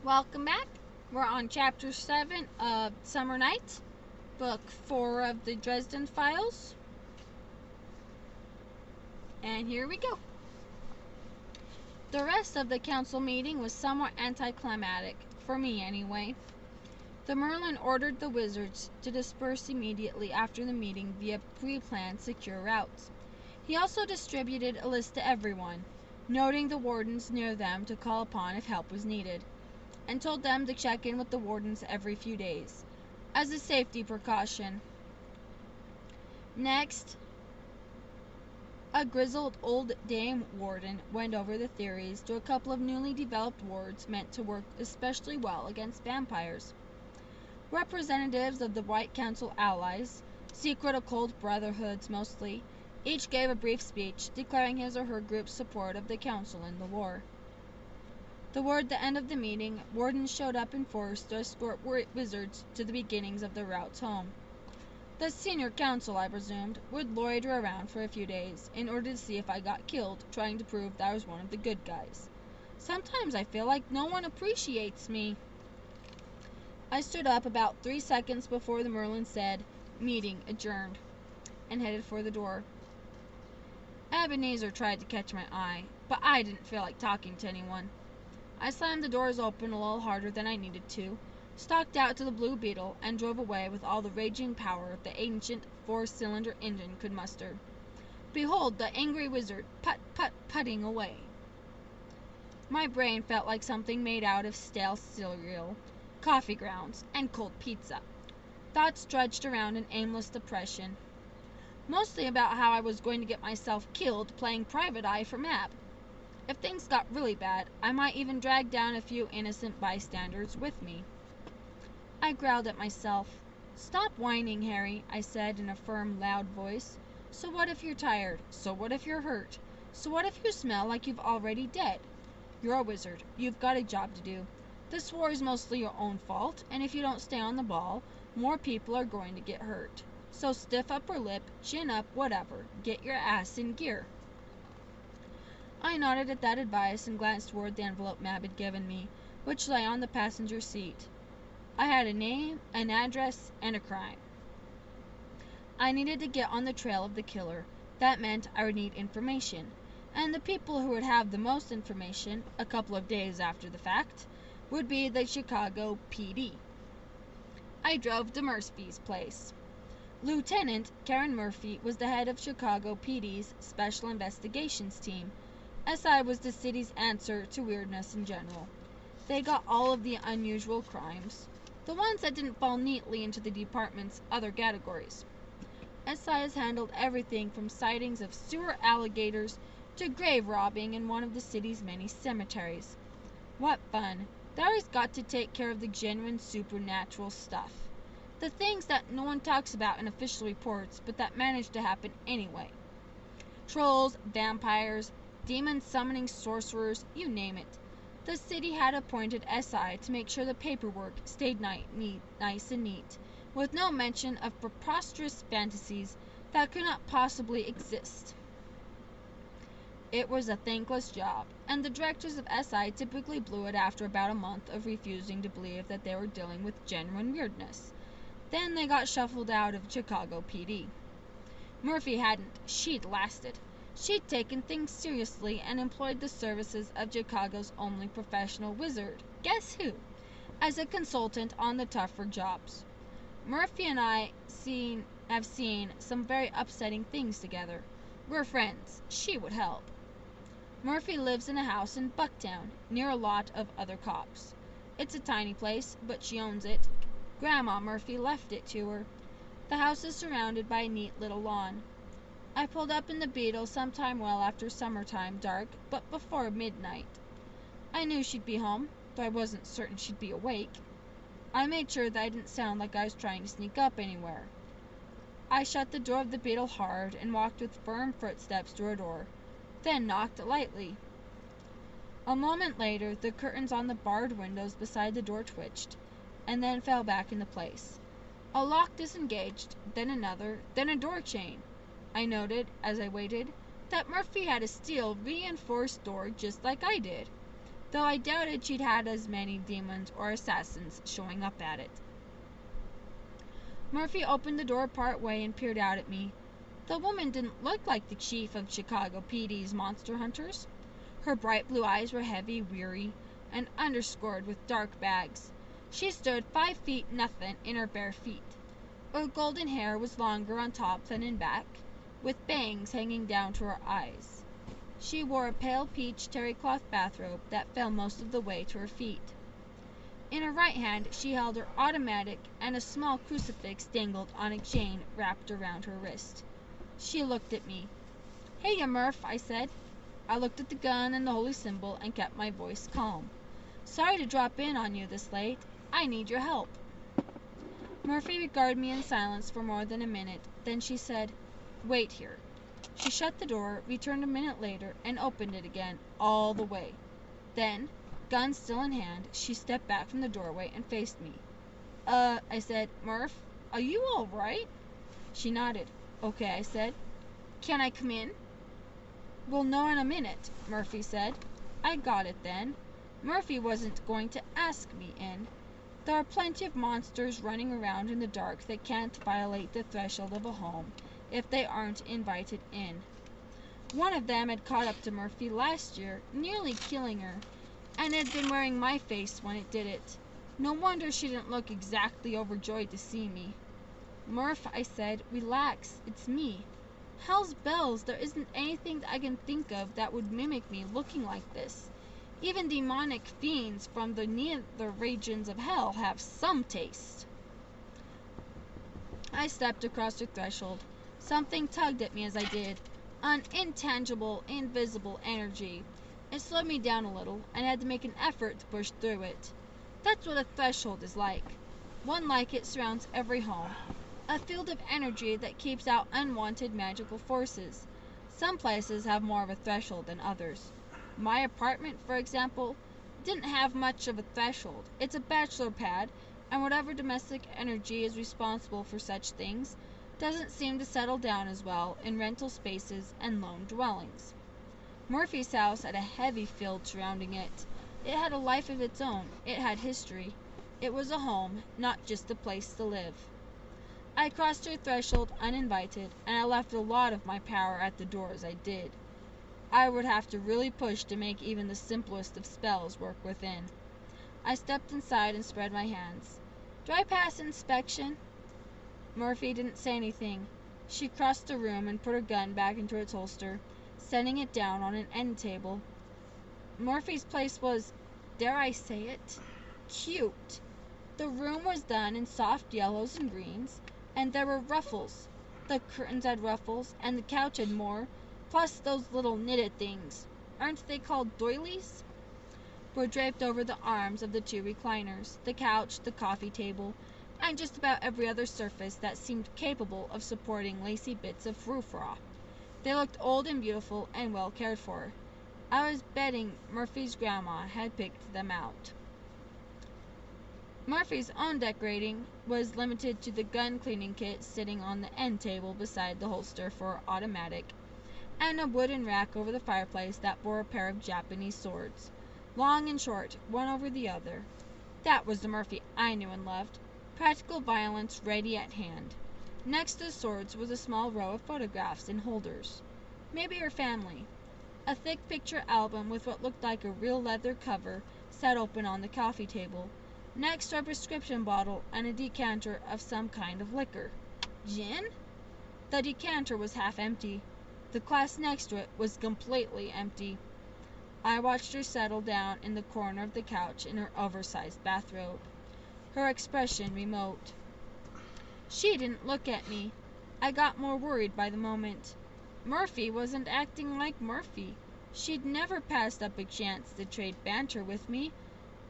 Welcome back. We're on Chapter 7 of Summer Night, Book 4 of the Dresden Files. And here we go. The rest of the council meeting was somewhat anticlimactic, for me anyway. The Merlin ordered the wizards to disperse immediately after the meeting via pre-planned secure routes. He also distributed a list to everyone, noting the wardens near them to call upon if help was needed, and told them to check in with the wardens every few days, as a safety precaution. Next, a grizzled old dame warden went over the theories to a couple of newly developed wards meant to work especially well against vampires. Representatives of the White Council allies, secret occult brotherhoods mostly, each gave a brief speech declaring his or her group's support of the council in the war. Toward the end of the meeting, wardens showed up in force to escort wizards to the beginnings of their routes home. The senior council, I presumed, would loiter around for a few days in order to see if I got killed trying to prove that I was one of the good guys. Sometimes I feel like no one appreciates me. I stood up about 3 seconds before the Merlin said, "Meeting adjourned," and headed for the door. Ebenezer tried to catch my eye, but I didn't feel like talking to anyone. I slammed the doors open a little harder than I needed to, stalked out to the Blue Beetle, and drove away with all the raging power the ancient 4-cylinder engine could muster. Behold the angry wizard putting away. My brain felt like something made out of stale cereal, coffee grounds, and cold pizza. Thoughts trudged around in aimless depression, mostly about how I was going to get myself killed playing Private Eye for Mab. If things got really bad, I might even drag down a few innocent bystanders with me. I growled at myself. "Stop whining, Harry," I said in a firm, loud voice. "So what if you're tired? So what if you're hurt? So what if you smell like you've already dead? You're a wizard. You've got a job to do. This war is mostly your own fault, and if you don't stay on the ball, more people are going to get hurt. So stiff upper lip, chin up, whatever. Get your ass in gear." I nodded at that advice and glanced toward the envelope Mab had given me, which lay on the passenger seat. I had a name, an address, and a crime. I needed to get on the trail of the killer. That meant I would need information, and the people who would have the most information, a couple of days after the fact, would be the Chicago PD. I drove to Murphy's place. Lieutenant Karen Murphy was the head of Chicago PD's Special Investigations Team. SI was the city's answer to weirdness in general. They got all of the unusual crimes, the ones that didn't fall neatly into the department's other categories. SI has handled everything from sightings of sewer alligators to grave robbing in one of the city's many cemeteries. What fun! They always got to take care of the genuine supernatural stuff. The things that no one talks about in official reports, but that manage to happen anyway. Trolls, vampires, demon summoning sorcerers, you name it. The city had appointed SI to make sure the paperwork stayed nice and neat, with no mention of preposterous fantasies that could not possibly exist. It was a thankless job, and the directors of SI typically blew it after about a month of refusing to believe that they were dealing with genuine weirdness. Then they got shuffled out of Chicago PD. Murphy hadn't. She'd lasted. She'd taken things seriously and employed the services of Chicago's only professional wizard, guess who, as a consultant on the tougher jobs. Murphy and I have seen some very upsetting things together. We're friends. She would help. Murphy lives in a house in Bucktown, near a lot of other cops. It's a tiny place, but she owns it. Grandma Murphy left it to her. The house is surrounded by a neat little lawn. I pulled up in the Beetle sometime well after summertime dark, but before midnight. I knew she'd be home, though I wasn't certain she'd be awake. I made sure that I didn't sound like I was trying to sneak up anywhere. I shut the door of the Beetle hard and walked with firm footsteps to her door, then knocked lightly. A moment later, the curtains on the barred windows beside the door twitched, and then fell back into place. A lock disengaged, then another, then a door chain. I noted, as I waited, that Murphy had a steel reinforced door just like I did. though I doubted she'd had as many demons or assassins showing up at it. Murphy opened the door part way and peered out at me. The woman didn't look like the chief of Chicago PD's monster hunters. Her bright blue eyes were heavy, weary, and underscored with dark bags. She stood 5 feet nothing in her bare feet. Her golden hair was longer on top than in back, with bangs hanging down to her eyes. She wore a pale peach terry cloth bathrobe that fell most of the way to her feet. In her right hand she held her automatic, and a small crucifix dangled on a chain wrapped around her wrist. She looked at me. "Hey, ya Murph," I said. I looked at the gun and the holy symbol and kept my voice calm. "Sorry to drop in on you this late. I need your help." Murphy regarded me in silence for more than a minute. Then she said, "Wait here." She shut the door, returned a minute later, and opened it again, all the way. Then, gun still in hand, she stepped back from the doorway and faced me. I said, "Murph, are you all right?" She nodded. "Okay," I said. "Can I come in?" "We'll know in a minute," Murphy said. I got it then. Murphy wasn't going to ask me in. There are plenty of monsters running around in the dark that can't violate the threshold of a home if they aren't invited in. One of them had caught up to Murphy last year, nearly killing her, and had been wearing my face when it did it. No wonder she didn't look exactly overjoyed to see me. "Murph," I said, "relax. It's me. Hell's bells, there isn't anything that I can think of that would mimic me looking like this. Even demonic fiends from the nether regions of hell have some taste." I stepped across her threshold. Something tugged at me as I did. An intangible, invisible energy. It slowed me down a little, and I had to make an effort to push through it. That's what a threshold is like. One like it surrounds every home. A field of energy that keeps out unwanted magical forces. Some places have more of a threshold than others. My apartment, for example, didn't have much of a threshold. It's a bachelor pad, and whatever domestic energy is responsible for such things doesn't seem to settle down as well in rental spaces and lone dwellings. Murphy's house had a heavy field surrounding it. It had a life of its own. It had history. It was a home, not just a place to live. I crossed her threshold uninvited, and I left a lot of my power at the door as I did. I would have to really push to make even the simplest of spells work within. I stepped inside and spread my hands. "Do I pass inspection?" Murphy didn't say anything. She crossed the room and put her gun back into its holster, setting it down on an end table. Murphy's place was, dare I say it, cute. The room was done in soft yellows and greens, and there were ruffles. The curtains had ruffles, and the couch had more, plus those little knitted things, aren't they called doilies? Were draped over the arms of the 2 recliners, the couch, the coffee table, and just about every other surface that seemed capable of supporting lacy bits of frou-frou. They looked old and beautiful and well cared for. I was betting Murphy's grandma had picked them out. Murphy's own decorating was limited to the gun cleaning kit sitting on the end table beside the holster for her automatic, and a wooden rack over the fireplace that bore a pair of Japanese swords, long and short, one over the other. That was the Murphy I knew and loved. Practical violence ready at hand. Next to the swords was a small row of photographs in holders. Maybe her family. A thick picture album with what looked like a real leather cover sat open on the coffee table. Next to a prescription bottle and a decanter of some kind of liquor. Gin? The decanter was half empty. The glass next to it was completely empty. I watched her settle down in the corner of the couch in her oversized bathrobe. Her expression remote. She didn't look at me. I got more worried by the moment. Murphy wasn't acting like Murphy. She'd never passed up a chance to trade banter with me.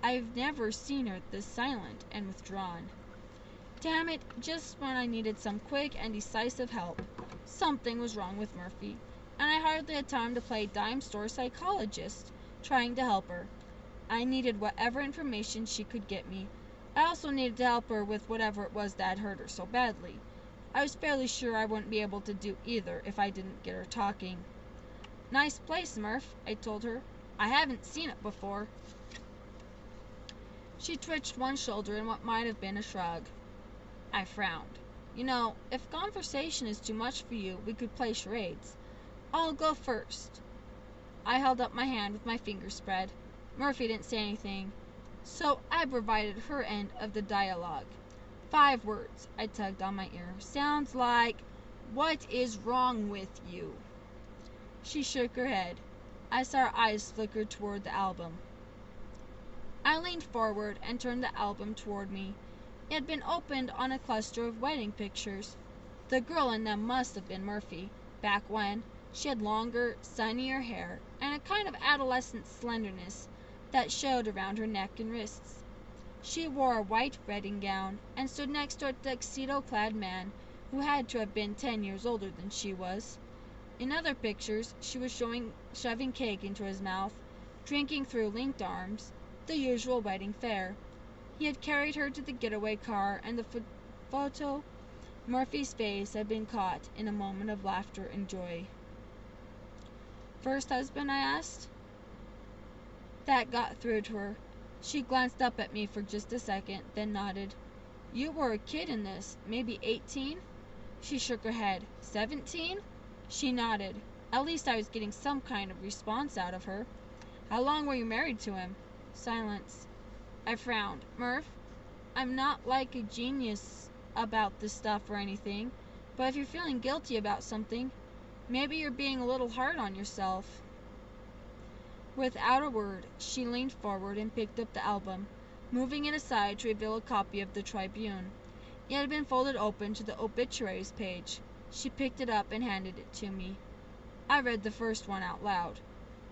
I've never seen her this silent and withdrawn. Damn it, just when I needed some quick and decisive help. Something was wrong with Murphy, and I hardly had time to play dime store psychologist, trying to help her. I needed whatever information she could get me. I also needed to help her with whatever it was that hurt her so badly. I was fairly sure I wouldn't be able to do either if I didn't get her talking. "Nice place, Murph," I told her. I haven't seen it before." She twitched one shoulder in what might have been a shrug. I frowned. "You know, if conversation is too much for you, we could play charades. I'll go first." I held up my hand with my fingers spread. Murphy didn't say anything, so I provided her end of the dialogue. 5 words. I tugged on my ear. "Sounds like, 'What is wrong with you?'" She shook her head. I saw her eyes flicker toward the album. I leaned forward and turned the album toward me. It had been opened on a cluster of wedding pictures. The girl in them must have been Murphy, back when. She had longer, sunnier hair, and a kind of adolescent slenderness that showed around her neck and wrists. She wore a white wedding gown, and stood next to a tuxedo-clad man who had to have been 10 years older than she was. In other pictures, she was shoving cake into his mouth, drinking through linked arms, the usual wedding fare. He had carried her to the getaway car, and the photo, Murphy's face had been caught in a moment of laughter and joy. "First husband?" I asked. That got through to her. She glanced up at me for just a second, then nodded. "You were a kid in this, maybe 18? She shook her head. 17? She nodded. At least I was getting some kind of response out of her. "How long were you married to him?" Silence. I frowned. "Murph, I'm not like a genius about this stuff or anything, but if you're feeling guilty about something, maybe you're being a little hard on yourself." Without a word, she leaned forward and picked up the album, moving it aside to reveal a copy of the Tribune. It had been folded open to the obituaries page. She picked it up and handed it to me. I read the first one out loud.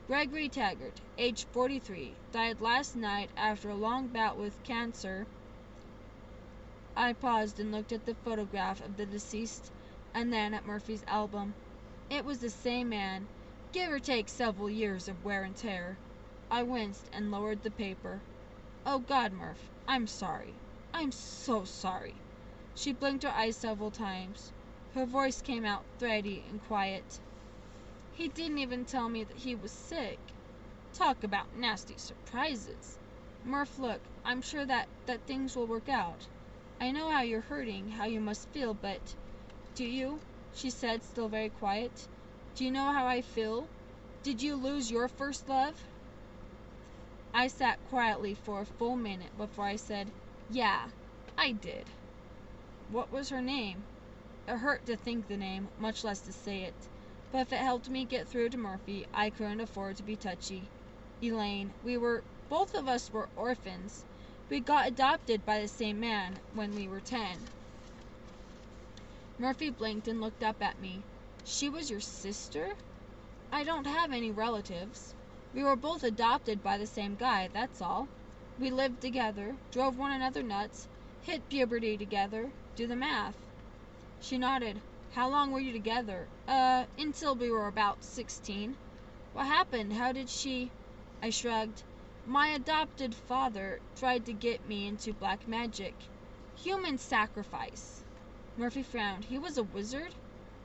"Gregory Taggart, age 43, died last night after a long bout with cancer." I paused and looked at the photograph of the deceased, and then at Murphy's album. It was the same man, give or take several years of wear and tear. I winced and lowered the paper. "Oh God, Murph, I'm sorry. I'm so sorry." She blinked her eyes several times. Her voice came out thready and quiet. "He didn't even tell me that he was sick. Talk about nasty surprises. Murph, look, I'm sure that things will work out. I know how you're hurting, how you must feel, but do you?" she said, still very quiet. "Do you know how I feel? Did you lose your first love?" I sat quietly for a full minute before I said, "Yeah, I did." "What was her name?" It hurt to think the name, much less to say it. But if it helped me get through to Murphy, I couldn't afford to be touchy. "Elaine. Both of us were orphans. We got adopted by the same man when we were 10. Murphy blinked and looked up at me. "She was your sister?" "I don't have any relatives. We were both adopted by the same guy, that's all. We lived together, drove one another nuts, hit puberty together. Do the math." She nodded. "How long were you together?" Until we were about 16. "What happened? How did she—" I shrugged. "My adopted father tried to get me into black magic. Human sacrifice." Murphy frowned. "He was a wizard?"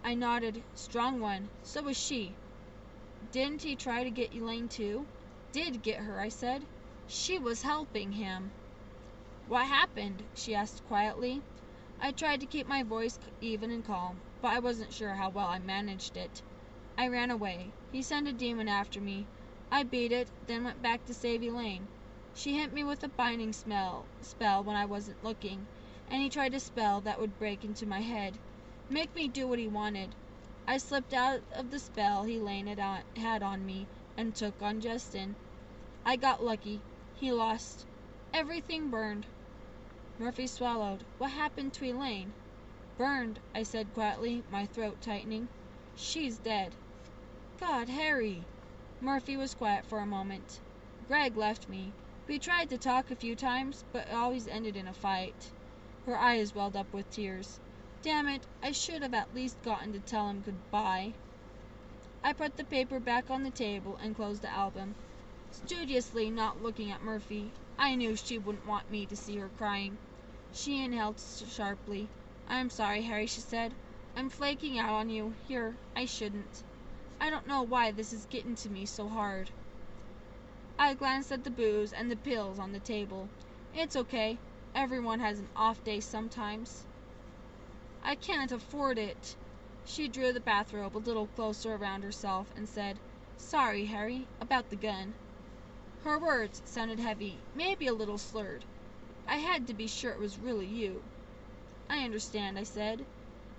I nodded. "Strong one. So was she." "Didn't he try to get Elaine too?" "Did get her," I said. "She was helping him." "What happened?" she asked quietly. I tried to keep my voice even and calm, but I wasn't sure how well I managed it. "I ran away. He sent a demon after me. I beat it, then went back to save Elaine. She hit me with a binding spell when I wasn't looking, and he tried a spell that would break into my head, make me do what he wanted. I slipped out of the spell Elaine had on me and took on Dresden. I got lucky. He lost. Everything burned." Murphy swallowed. "What happened to Elaine?" "Burned," I said quietly, my throat tightening. "She's dead." "God, Harry!" Murphy was quiet for a moment. "Greg left me. We tried to talk a few times, but it always ended in a fight." Her eyes welled up with tears. "Damn it, I should have at least gotten to tell him goodbye." I put the paper back on the table and closed the album, studiously not looking at Murphy. I knew she wouldn't want me to see her crying. She inhaled sharply. "I'm sorry, Harry," she said. "I'm flaking out on you. Here, I shouldn't. I don't know why this is getting to me so hard." I glanced at the booze and the pills on the table. It's okay. Everyone has an off day sometimes. I can't afford it. She drew the bathrobe a little closer around herself and said, Sorry, Harry, about the gun. Her words sounded heavy, maybe a little slurred. I had to be sure it was really you. I understand, I said.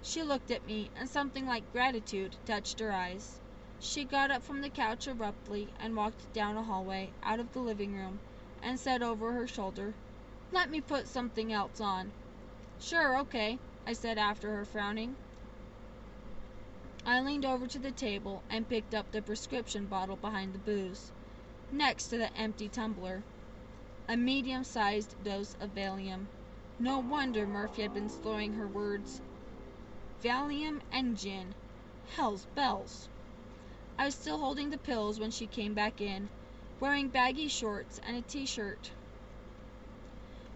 She looked at me, and something like gratitude touched her eyes. She got up from the couch abruptly and walked down a hallway, out of the living room, and said over her shoulder, Let me put something else on. Sure, okay, I said after her, frowning. I leaned over to the table and picked up the prescription bottle behind the booze, next to the empty tumbler. A medium-sized dose of Valium. No wonder Murphy had been slurring her words. Valium and gin. Hell's bells. I was still holding the pills when she came back in, wearing baggy shorts and a t-shirt.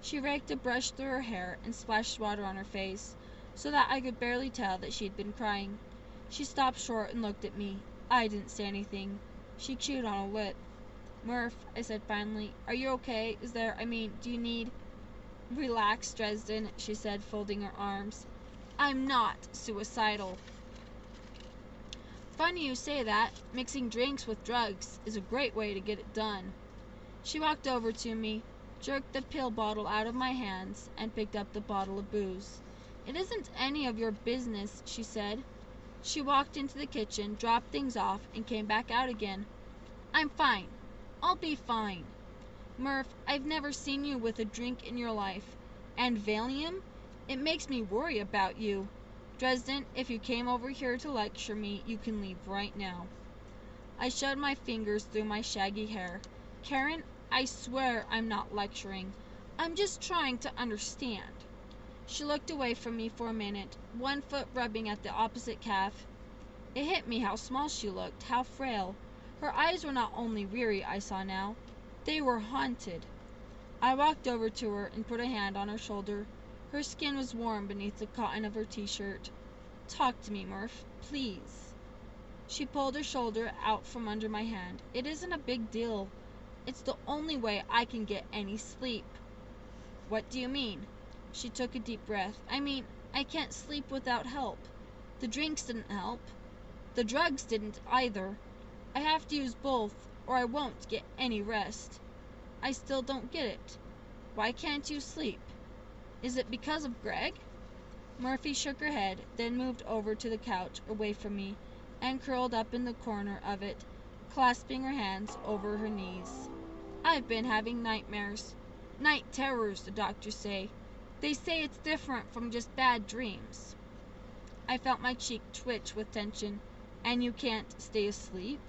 She raked a brush through her hair and splashed water on her face, so that I could barely tell that she'd been crying. She stopped short and looked at me. I didn't say anything. She chewed on a lip. Murph, I said finally, are you okay? Do you need... Relax, Dresden, she said, folding her arms. I'm not suicidal. Funny you say that. Mixing drinks with drugs is a great way to get it done. She walked over to me, jerked the pill bottle out of my hands, and picked up the bottle of booze. It isn't any of your business, she said. She walked into the kitchen, dropped things off, and came back out again. I'm fine. I'll be fine. Murph, I've never seen you with a drink in your life. And Valium? It makes me worry about you. Dresden, if you came over here to lecture me, you can leave right now. I shoved my fingers through my shaggy hair. Karen, I swear I'm not lecturing. I'm just trying to understand. She looked away from me for a minute, one foot rubbing at the opposite calf. It hit me how small she looked, how frail. Her eyes were not only weary, I saw now. They were haunted. I walked over to her and put a hand on her shoulder. Her skin was warm beneath the cotton of her t-shirt. Talk to me, Murph, please. She pulled her shoulder out from under my hand. It isn't a big deal. It's the only way I can get any sleep. What do you mean? She took a deep breath. I can't sleep without help. The drinks didn't help. The drugs didn't either. I have to use both, or I won't get any rest. I still don't get it. Why can't you sleep? Is it because of Greg? Murphy shook her head, then moved over to the couch away from me and curled up in the corner of it, clasping her hands over her knees. I've been having nightmares. Night terrors, the doctors say. They say it's different from just bad dreams. I felt my cheek twitch with tension. And you can't stay asleep?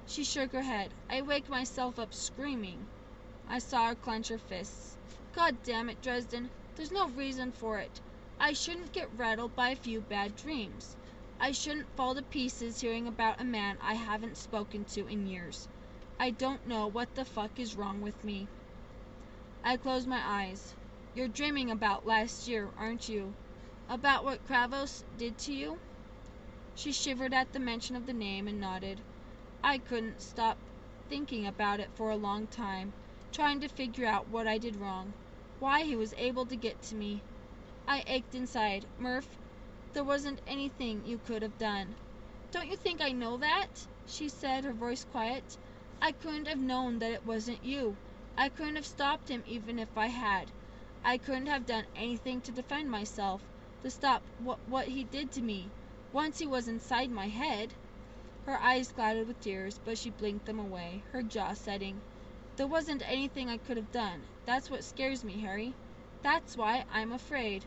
She shook her head. I waked myself up screaming. I saw her clench her fists. God damn it, Dresden. There's no reason for it. I shouldn't get rattled by a few bad dreams. I shouldn't fall to pieces hearing about a man I haven't spoken to in years. I don't know what the fuck is wrong with me. I closed my eyes. You're dreaming about last year, aren't you? About what Kravos did to you? She shivered at the mention of the name and nodded. I couldn't stop thinking about it for a long time, trying to figure out what I did wrong, why he was able to get to me. I ached inside. Murph, there wasn't anything you could have done. Don't you think I know that? She said, her voice quiet. I couldn't have known that it wasn't you. I couldn't have stopped him even if I had. I couldn't have done anything to defend myself, to stop what he did to me. Once he was inside my head. Her eyes clouded with tears, but she blinked them away, her jaw setting. There wasn't anything I could have done. That's what scares me, Harry. That's why I'm afraid.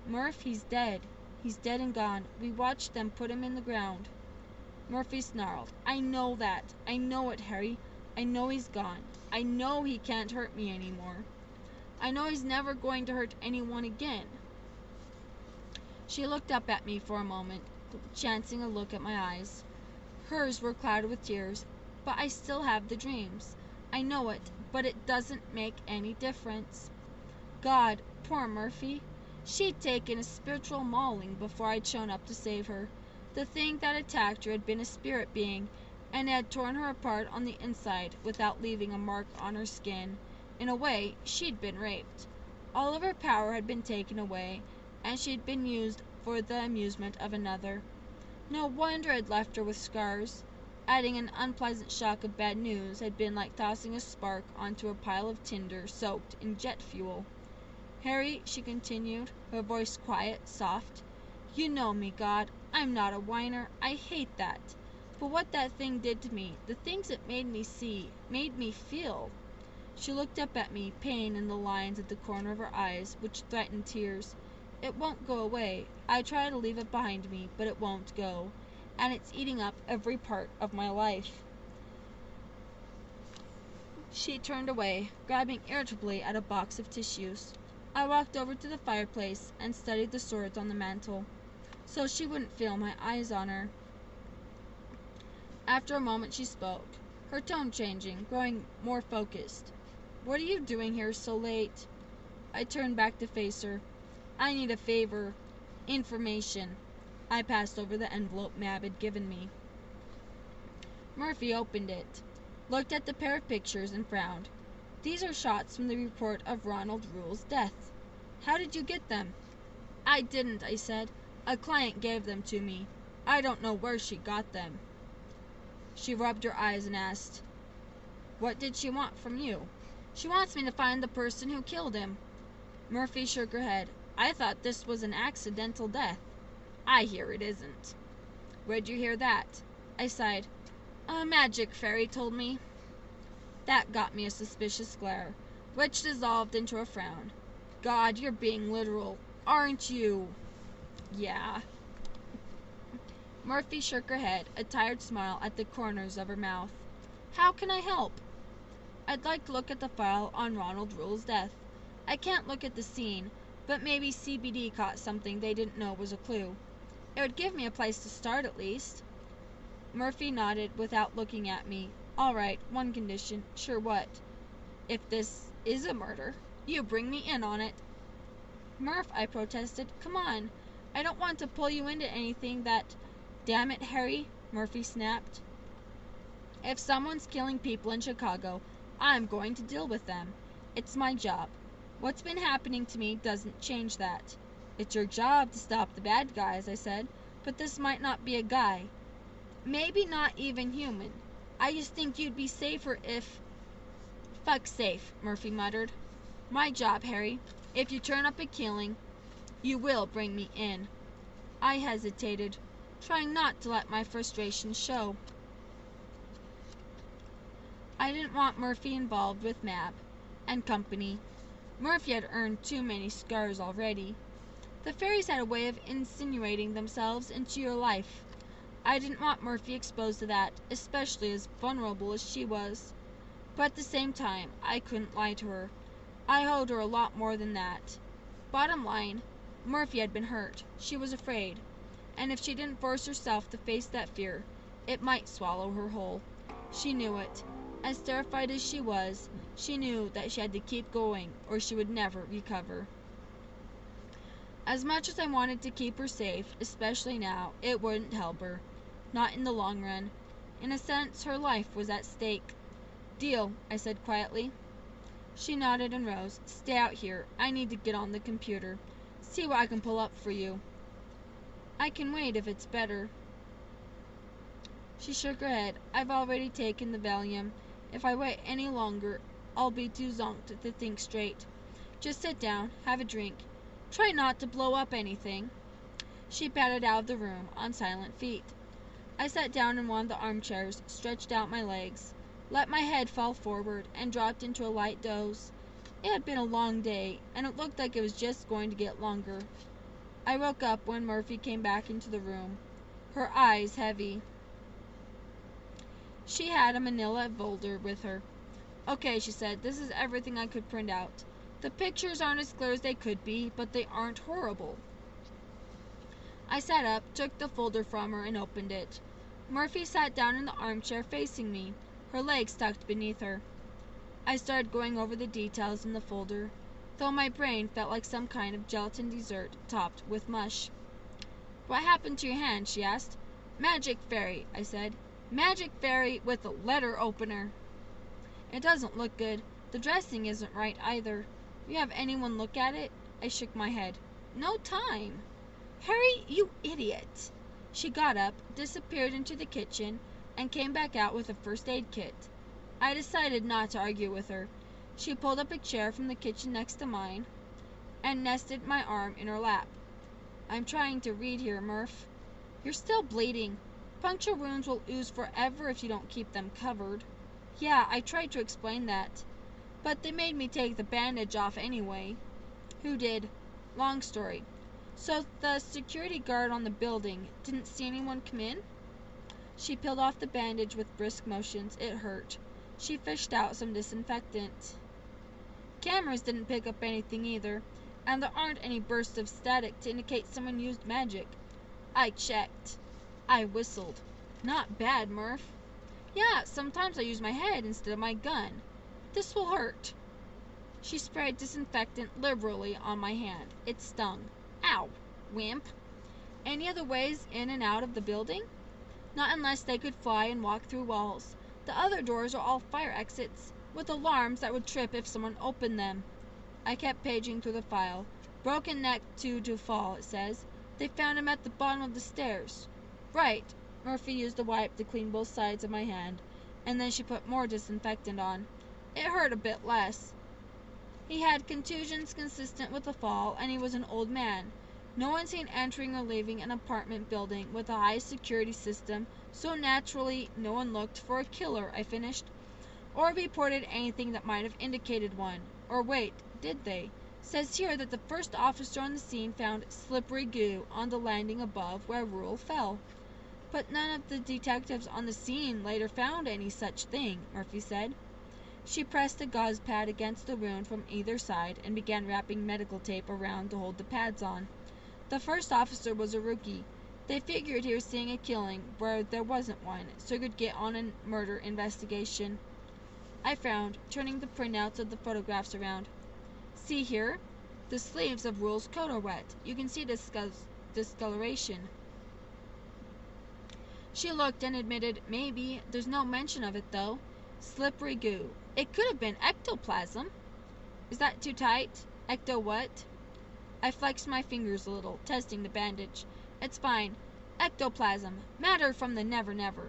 Murph, he's dead. He's dead and gone. We watched them put him in the ground. Murphy snarled. I know that. I know it, Harry. I know he's gone. I know he can't hurt me anymore. I know he's never going to hurt anyone again. She looked up at me for a moment, chancing a look at my eyes. Hers were clouded with tears, but I still have the dreams. I know it, but it doesn't make any difference. God, poor Murphy. She'd taken a spiritual mauling before I'd shown up to save her. The thing that attacked her had been a spirit being, and had torn her apart on the inside without leaving a mark on her skin. In a way, she'd been raped. All of her power had been taken away, and she'd been used for the amusement of another. No wonder I'd left her with scars. Adding an unpleasant shock of bad news had been like tossing a spark onto a pile of tinder soaked in jet fuel. "Harry," she continued, her voice quiet, soft, "you know me, God. I'm not a whiner. I hate that. But what that thing did to me, the things it made me see, made me feel." She looked up at me, pain in the lines at the corner of her eyes, which threatened tears. "It won't go away. I try to leave it behind me, but it won't go. And it's eating up every part of my life." She turned away, grabbing irritably at a box of tissues. I walked over to the fireplace and studied the swords on the mantel, so she wouldn't feel my eyes on her. After a moment she spoke, her tone changing, growing more focused. "What are you doing here so late?" I turned back to face her. "I need a favor. Information." I passed over the envelope Mab had given me. Murphy opened it, looked at the pair of pictures, and frowned. "These are shots from the report of Ronald Rule's death. How did you get them?" "I didn't," I said. "A client gave them to me. I don't know where she got them." She rubbed her eyes and asked, "What did she want from you?" "She wants me to find the person who killed him." Murphy shook her head. "I thought this was an accidental death." "I hear it isn't." "Where'd you hear that?" I sighed. "A magic fairy told me." That got me a suspicious glare, which dissolved into a frown. "God, you're being literal, aren't you?" "Yeah." Murphy shook her head, a tired smile at the corners of her mouth. "How can I help?" "I'd like to look at the file on Ronald Rule's death. I can't look at the scene, but maybe CBD caught something they didn't know was a clue. It would give me a place to start at least." Murphy nodded without looking at me. "All right, one condition." "Sure, what?" "If this is a murder, you bring me in on it." "Murph," I protested, "come on. I don't want to pull you into anything that—" "Damn it, Harry," Murphy snapped. "If someone's killing people in Chicago, I'm going to deal with them. It's my job. What's been happening to me doesn't change that." "It's your job to stop the bad guys," I said, "but this might not be a guy. Maybe not even human. I just think you'd be safer if—" "Fuck safe," Murphy muttered. "My job, Harry. If you turn up a killing, you will bring me in." I hesitated, trying not to let my frustration show. I didn't want Murphy involved with Mab and company. Murphy had earned too many scars already. The fairies had a way of insinuating themselves into your life. I didn't want Murphy exposed to that, especially as vulnerable as she was. But at the same time, I couldn't lie to her. I owed her a lot more than that. Bottom line, Murphy had been hurt. She was afraid. And if she didn't force herself to face that fear, it might swallow her whole. She knew it. As terrified as she was, she knew that she had to keep going or she would never recover. As much as I wanted to keep her safe, especially now, it wouldn't help her. Not in the long run. In a sense, her life was at stake. "Deal," I said quietly. She nodded and rose. "Stay out here. I need to get on the computer. See what I can pull up for you." "I can wait if it's better." She shook her head. "I've already taken the Valium. If I wait any longer, I'll be too zonked to think straight. Just sit down, have a drink. Try not to blow up anything." She padded out of the room on silent feet. I sat down in one of the armchairs, stretched out my legs, let my head fall forward, and dropped into a light doze. It had been a long day, and it looked like it was just going to get longer. I woke up when Murphy came back into the room, her eyes heavy. She had a manila folder with her. "Okay," she said, "this is everything I could print out. The pictures aren't as clear as they could be, but they aren't horrible." I sat up, took the folder from her, and opened it. Murphy sat down in the armchair facing me, her legs tucked beneath her. I started going over the details in the folder, though my brain felt like some kind of gelatin dessert topped with mush. "What happened to your hand?" she asked. "Magic fairy," I said. Magic fairy with a letter opener. It doesn't look good. The dressing isn't right either. You have anyone look at it? I shook my head. No time. Harry, you idiot. She got up, disappeared into the kitchen, and came back out with a first aid kit. I decided not to argue with her. She pulled up a chair from the kitchen next to mine and nested my arm in her lap. I'm trying to read here, Murph. You're still bleeding. Puncture wounds will ooze forever if you don't keep them covered. Yeah, I tried to explain that. But they made me take the bandage off anyway. Who did? Long story. So the security guard on the building didn't see anyone come in? She peeled off the bandage with brisk motions. It hurt. She fished out some disinfectant. Cameras didn't pick up anything either, and there aren't any bursts of static to indicate someone used magic. I checked. I whistled. Not bad, Murph. Yeah, sometimes I use my head instead of my gun. This will hurt. She sprayed disinfectant liberally on my hand. It stung. Ow, wimp. Any other ways in and out of the building? Not unless they could fly and walk through walls. The other doors are all fire exits, with alarms that would trip if someone opened them. I kept paging through the file. Broken neck to fall, it says. They found him at the bottom of the stairs. Right. Murphy used a wipe to clean both sides of my hand, and then she put more disinfectant on. It hurt a bit less. He had contusions consistent with the fall, and he was an old man. No one seen entering or leaving an apartment building with a high security system, so naturally no one looked for a killer, I finished, or reported anything that might have indicated one. Or wait, did they? Says here that the first officer on the scene found slippery goo on the landing above where Rule fell. But none of the detectives on the scene later found any such thing, Murphy said. She pressed a gauze pad against the wound from either side and began wrapping medical tape around to hold the pads on. The first officer was a rookie. They figured he was seeing a killing where there wasn't one, so he could get on a murder investigation. I frowned, turning the printouts of the photographs around. See here? The sleeves of Rule's coat are wet. You can see discoloration. She looked and admitted, maybe. There's no mention of it, though. Slippery goo. It could have been ectoplasm. Is that too tight? Ecto what? I flexed my fingers a little, testing the bandage. It's fine. Ectoplasm. Matter from the Never Never.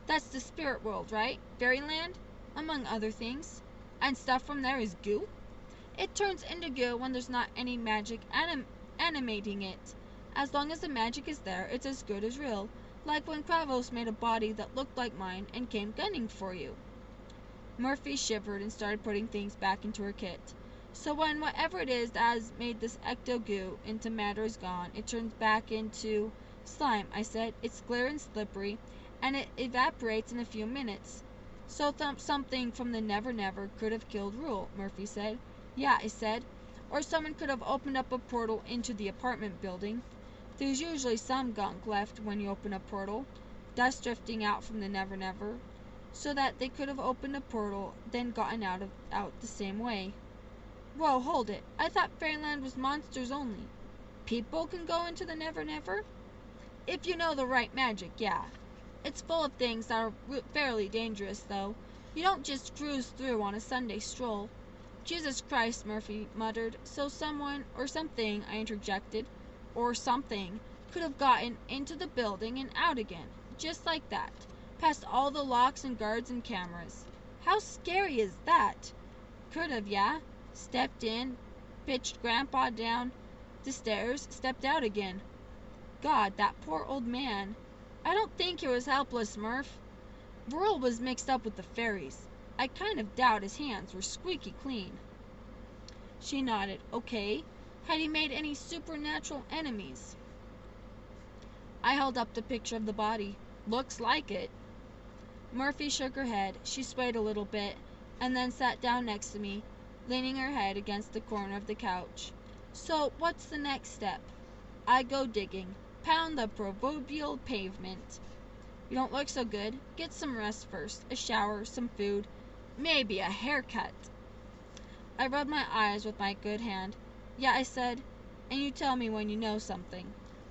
That's the spirit world, right? Fairyland? Among other things. And stuff from there is goo? It turns into goo when there's not any magic animating it. As long as the magic is there, it's as good as real. Like when Kravos made a body that looked like mine and came gunning for you. Murphy shivered and started putting things back into her kit. So when whatever it is that has made this ecto-goo into matter is gone, it turns back into slime, I said. It's clear and slippery, and it evaporates in a few minutes. So something from the Never Never could have killed Rule, Murphy said. Yeah, I said. Or someone could have opened up a portal into the apartment building. There's usually some gunk left when you open a portal, dust drifting out from the Never Never, so that they could have opened a portal, then gotten out the same way. Whoa, hold it. I thought Fairyland was monsters only. People can go into the Never Never? If you know the right magic, yeah. It's full of things that are fairly dangerous, though. You don't just cruise through on a Sunday stroll. Jesus Christ, Murphy muttered. So someone, or something, I interjected, or something, could have gotten into the building and out again, just like that, past all the locks and guards and cameras. How scary is that? Could have, yeah. Stepped in, pitched Grandpa down the stairs, stepped out again. God, that poor old man. I don't think he was helpless, Murph. Rule was mixed up with the fairies. I kind of doubt his hands were squeaky clean. She nodded. Okay. Had he made any supernatural enemies? I held up the picture of the body. Looks like it. Murphy shook her head. She swayed a little bit, and then sat down next to me, leaning her head against the corner of the couch. So, what's the next step? I go digging. Pound the proverbial pavement. You don't look so good. Get some rest first. A shower, some food, maybe a haircut. I rubbed my eyes with my good hand. Yeah, I said, and you tell me when you know something.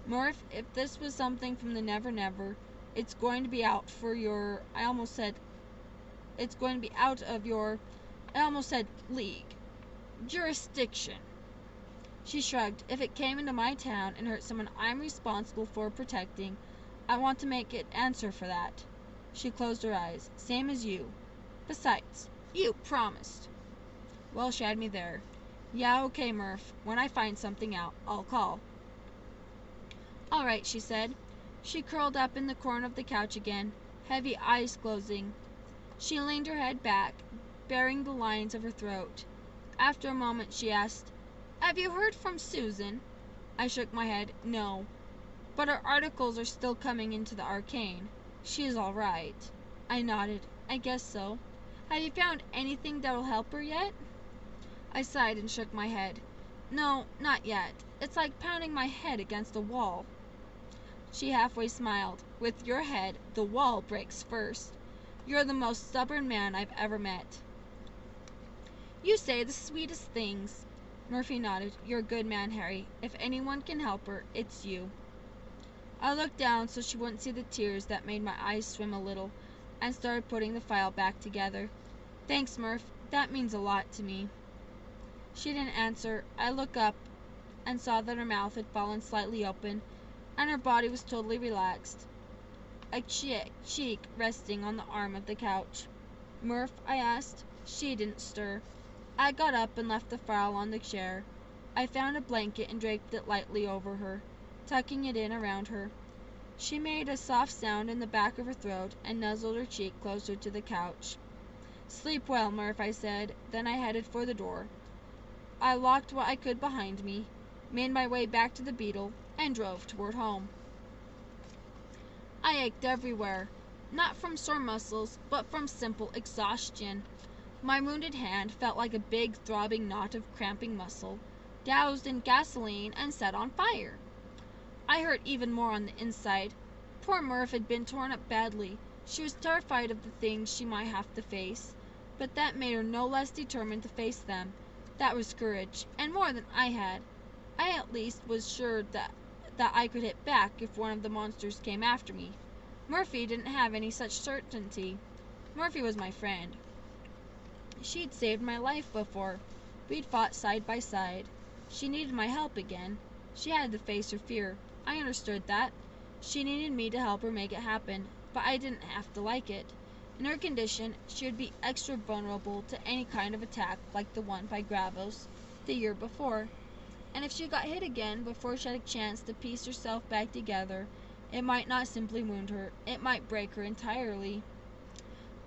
Murph, if this was something from the Never Never, It's going to be out for your, it's going to be out of your, I almost said league, jurisdiction. She shrugged. If it came into my town and hurt someone I'm responsible for protecting, I want to make it answer for that. She closed her eyes. Same as you. Besides, you promised. Well, she had me there. Yeah, okay, Murph. When I find something out, I'll call. All right, she said. She curled up in the corner of the couch again, heavy eyes closing. She leaned her head back, baring the lines of her throat. After a moment, she asked, Have you heard from Susan? I shook my head. No. But her articles are still coming into the Arcane. She's all right. I nodded. I guess so. Have you found anything that'll help her yet? I sighed and shook my head. No, not yet. It's like pounding my head against a wall. She halfway smiled. With your head, the wall breaks first. You're the most stubborn man I've ever met. You say the sweetest things. Murphy nodded. You're a good man, Harry. If anyone can help her, it's you. I looked down so she wouldn't see the tears that made my eyes swim a little, and started putting the file back together. Thanks, Murph. That means a lot to me. She didn't answer. I looked up and saw that her mouth had fallen slightly open, and her body was totally relaxed, a cheek resting on the arm of the couch. Murph, I asked. She didn't stir. I got up and left the file on the chair. I found a blanket and draped it lightly over her, tucking it in around her. She made a soft sound in the back of her throat and nuzzled her cheek closer to the couch. Sleep well, Murph, I said. Then I headed for the door. I locked what I could behind me, made my way back to the Beetle, and drove toward home. I ached everywhere, not from sore muscles, but from simple exhaustion. My wounded hand felt like a big, throbbing knot of cramping muscle, doused in gasoline and set on fire. I hurt even more on the inside. Poor Murph had been torn up badly. She was terrified of the things she might have to face, but that made her no less determined to face them. That was courage, and more than I had. I at least was sure that I could hit back if one of the monsters came after me. Murphy didn't have any such certainty. Murphy was my friend. She'd saved my life before. We'd fought side by side. She needed my help again. She had to face her fear. I understood that. She needed me to help her make it happen, but I didn't have to like it. In her condition, she would be extra vulnerable to any kind of attack like the one by Gravos the year before. And if she got hit again before she had a chance to piece herself back together, it might not simply wound her, it might break her entirely.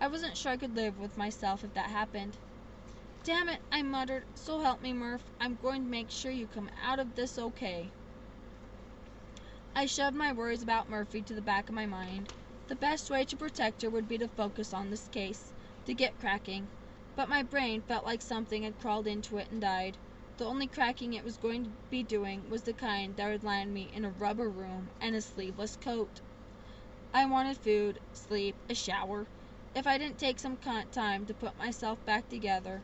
I wasn't sure I could live with myself if that happened. Damn it, I muttered. So help me, Murph. I'm going to make sure you come out of this okay. I shoved my worries about Murphy to the back of my mind. The best way to protect her would be to focus on this case, to get cracking. But my brain felt like something had crawled into it and died. The only cracking it was going to be doing was the kind that would land me in a rubber room and a sleeveless coat. I wanted food, sleep, a shower. If I didn't take some time to put myself back together,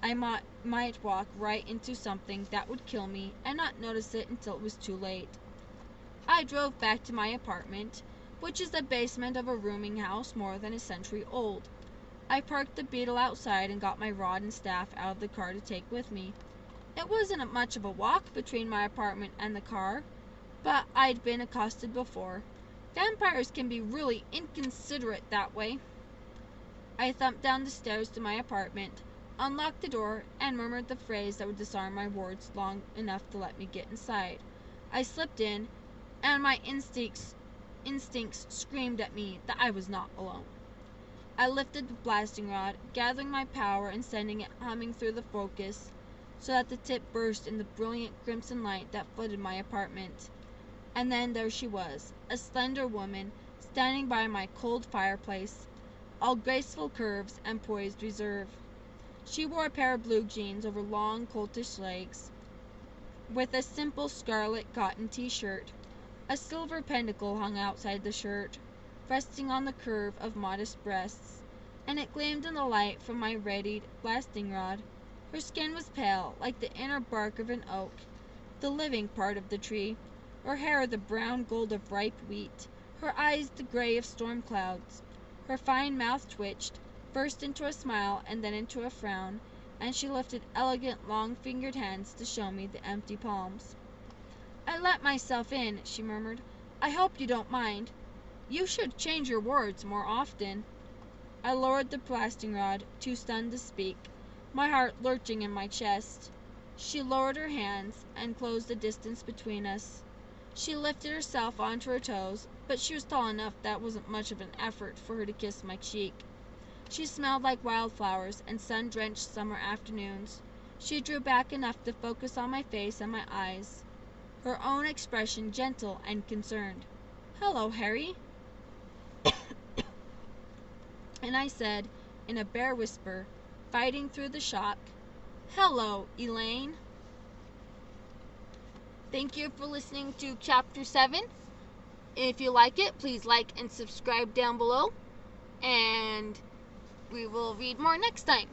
I might walk right into something that would kill me and not notice it until it was too late. I drove back to my apartment, which is the basement of a rooming house more than a century old. I parked the Beetle outside and got my rod and staff out of the car to take with me. It wasn't much of a walk between my apartment and the car, but I'd been accosted before. Vampires can be really inconsiderate that way. I thumped down the stairs to my apartment, unlocked the door, and murmured the phrase that would disarm my wards long enough to let me get inside. I slipped in, and my instincts screamed at me that I was not alone. I lifted the blasting rod, gathering my power and sending it humming through the focus, so that the tip burst in the brilliant crimson light that flooded my apartment. And then there she was, a slender woman, standing by my cold fireplace, all graceful curves and poised reserve. She wore a pair of blue jeans over long, coltish legs, with a simple scarlet cotton t-shirt. A silver pentacle hung outside the shirt, resting on the curve of modest breasts, and it gleamed in the light from my readied blasting rod. Her skin was pale, like the inner bark of an oak, the living part of the tree. Her hair the brown gold of ripe wheat, her eyes the gray of storm clouds. Her fine mouth twitched, first into a smile and then into a frown, and she lifted elegant long-fingered hands to show me the empty palms. "I let myself in," she murmured. "I hope you don't mind. You should change your words more often." I lowered the blasting rod, too stunned to speak, my heart lurching in my chest. She lowered her hands and closed the distance between us. She lifted herself onto her toes, but she was tall enough that wasn't much of an effort for her to kiss my cheek. She smelled like wildflowers and sun-drenched summer afternoons. She drew back enough to focus on my face and my eyes, her own expression gentle and concerned. "Hello, Harry." And I said, in a bare whisper, fighting through the shock, "Hello, Elaine." Thank you for listening to Chapter 7. If you like it, please like and subscribe down below. And we will read more next time.